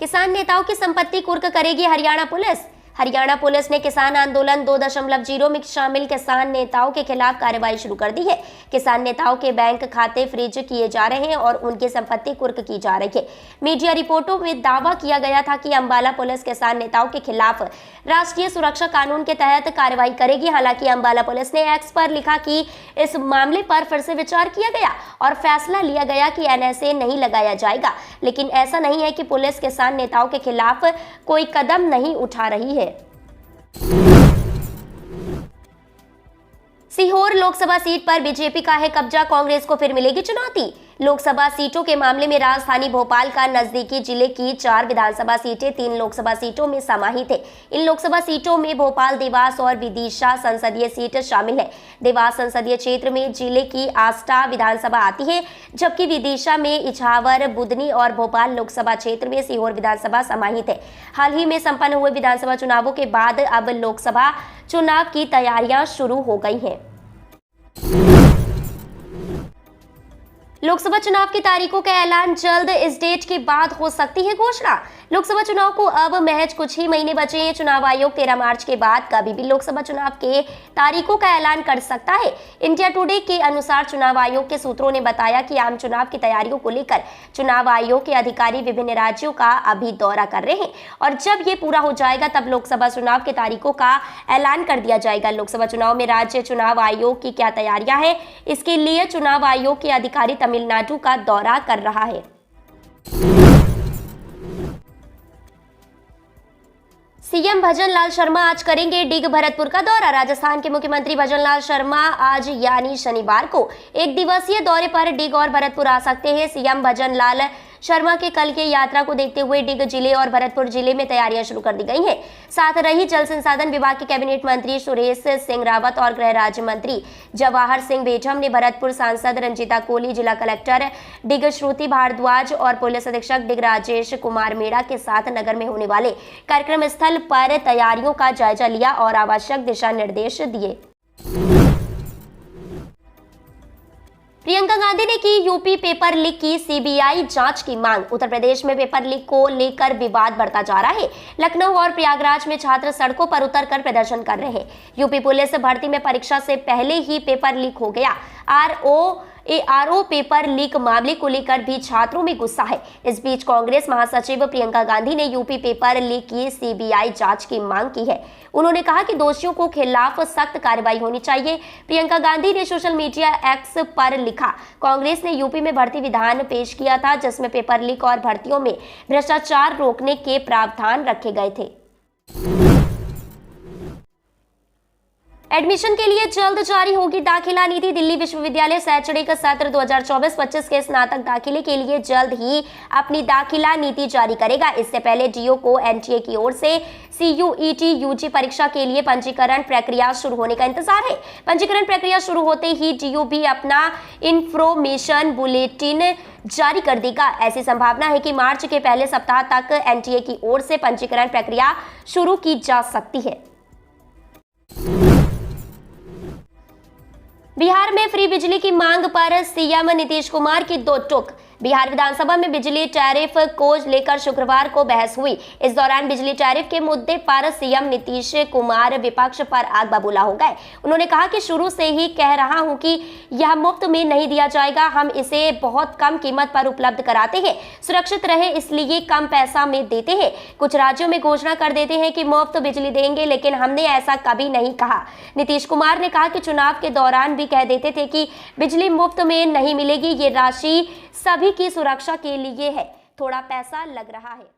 किसान नेताओं की संपत्ति कुर्क करेगी हरियाणा पुलिस। हरियाणा पुलिस ने किसान आंदोलन 2.0 में शामिल किसान नेताओं के खिलाफ कार्रवाई शुरू कर दी है। किसान नेताओं के बैंक खाते फ्रीज किए जा रहे हैं और उनकी संपत्ति कुर्क की जा रही है। मीडिया रिपोर्टों में दावा किया गया था कि अंबाला पुलिस किसान नेताओं के खिलाफ राष्ट्रीय सुरक्षा कानून के तहत कार्रवाई करेगी। हालांकि अंबाला पुलिस ने एक्स पर लिखा कि इस मामले पर फिर से विचार किया गया और फैसला लिया गया कि एनएसए नहीं लगाया जाएगा। लेकिन ऐसा नहीं है कि पुलिस किसान नेताओं के खिलाफ कोई कदम नहीं उठा रही है। सीहोर लोकसभा सीट पर बीजेपी का है कब्जा, कांग्रेस को फिर मिलेगी चुनौती। लोकसभा सीटों के मामले में राजधानी भोपाल का नजदीकी जिले की 4 विधानसभा सीटें 3 लोकसभा सीटों में समाहित है। इन लोकसभा सीटों में भोपाल, देवास और विदिशा संसदीय सीट शामिल है। देवास संसदीय क्षेत्र में जिले की आष्टा विधानसभा आती है, जबकि विदिशा में इछावर, बुदनी और भोपाल लोकसभा क्षेत्र में सीहोर विधानसभा समाहित है। हाल ही में संपन्न हुए विधानसभा चुनावों के बाद अब लोकसभा चुनाव की तैयारियां शुरू हो गई हैं। लोकसभा चुनाव की तारीखों का ऐलान जल्द, इस डेट के बाद हो सकती है घोषणा। लोकसभा चुनाव को अब महज कुछ ही महीने बचे हैं। चुनाव आयोग 13 मार्च के बाद कभी भी लोकसभा चुनाव के तारीखों का ऐलान कर सकता है। इंडिया टुडे के अनुसार चुनाव आयोग के सूत्रों ने बताया कि आम चुनाव की तैयारियों को लेकर चुनाव आयोग के अधिकारी विभिन्न राज्यों का अभी दौरा कर रहे हैं और जब ये पूरा हो जाएगा तब लोकसभा चुनाव के तारीखों का ऐलान कर दिया जाएगा। लोकसभा चुनाव में राज्य चुनाव आयोग की क्या तैयारियां हैं, इसके लिए चुनाव आयोग के अधिकारी तमिलनाडु का दौरा कर रहा है। सीएम भजनलाल शर्मा आज करेंगे डिग भरतपुर का दौरा। राजस्थान के मुख्यमंत्री भजनलाल शर्मा आज यानी शनिवार को एक दिवसीय दौरे पर डिग और भरतपुर आ सकते हैं। सीएम भजनलाल शर्मा के कल के यात्रा को देखते हुए डिग जिले और भरतपुर जिले में तैयारियां शुरू कर दी गई हैं। साथ रही जल संसाधन विभाग के कैबिनेट मंत्री सुरेश सिंह रावत और गृह राज्य मंत्री जवाहर सिंह बेझम ने भरतपुर सांसद रंजीता कोली, जिला कलेक्टर डिग श्रुति भारद्वाज और पुलिस अधीक्षक डिग राजेश कुमार मेड़ा के साथ नगर में होने वाले कार्यक्रम स्थल पर तैयारियों का जायजा लिया और आवश्यक दिशा निर्देश दिए। प्रियंका गांधी ने की यूपी पेपर लीक की सीबीआई जांच की मांग। उत्तर प्रदेश में पेपर लीक को लेकर विवाद बढ़ता जा रहा है। लखनऊ और प्रयागराज में छात्र सड़कों पर उतरकर प्रदर्शन कर रहे हैं। यूपी पुलिस भर्ती में परीक्षा से पहले ही पेपर लीक हो गया। आरओ पेपर लीक मामले को लेकर भी छात्रों में गुस्सा है। इस बीच कांग्रेस महासचिव प्रियंका गांधी ने यूपी पेपर लीक की सीबीआई जांच की मांग की है। उन्होंने कहा कि दोषियों को खिलाफ सख्त कार्रवाई होनी चाहिए। प्रियंका गांधी ने सोशल मीडिया एक्स पर लिखा, कांग्रेस ने यूपी में भर्ती विधान पेश किया था जिसमें पेपर लीक और भर्तियों में भ्रष्टाचार रोकने के प्रावधान रखे गए थे। एडमिशन के लिए जल्द जारी होगी दाखिला नीति। दिल्ली विश्वविद्यालय शैक्षणिक सत्र 2024-25 के स्नातक दाखिले के लिए जल्द ही अपनी दाखिला नीति जारी करेगा। इससे पहले डीओ को एनटीए की ओर से सीयूईटी यूजी परीक्षा के लिए पंजीकरण प्रक्रिया शुरू होने का इंतजार है। पंजीकरण प्रक्रिया शुरू होते ही डीओ भी अपना इंफॉर्मेशन बुलेटिन जारी कर देगा। ऐसी संभावना है कि मार्च के पहले सप्ताह तक एनटीए की ओर से पंजीकरण प्रक्रिया शुरू की जा सकती है। बिहार में फ्री बिजली की मांग पर सीएम नीतीश कुमार की दो टूक। बिहार विधानसभा में बिजली टैरिफ को लेकर शुक्रवार को बहस हुई। इस दौरान बिजली टैरिफ के मुद्दे पर सीएम नीतीश कुमार विपक्ष पर आग बबूला हो गए। उन्होंने कहा कि शुरू से ही कह रहा हूं कि यह मुफ्त में नहीं दिया जाएगा, हम इसे बहुत कम कीमत पर उपलब्ध कराते हैं, सुरक्षित रहे इसलिए कम पैसा में देते हैं। कुछ राज्यों में घोषणा कर देते हैं कि मुफ्त बिजली देंगे, लेकिन हमने ऐसा कभी नहीं कहा। नीतीश कुमार ने कहा कि चुनाव के दौरान भी कह देते थे कि बिजली मुफ्त में नहीं मिलेगी, ये राशि सभी की सुरक्षा के लिए है, थोड़ा पैसा लग रहा है।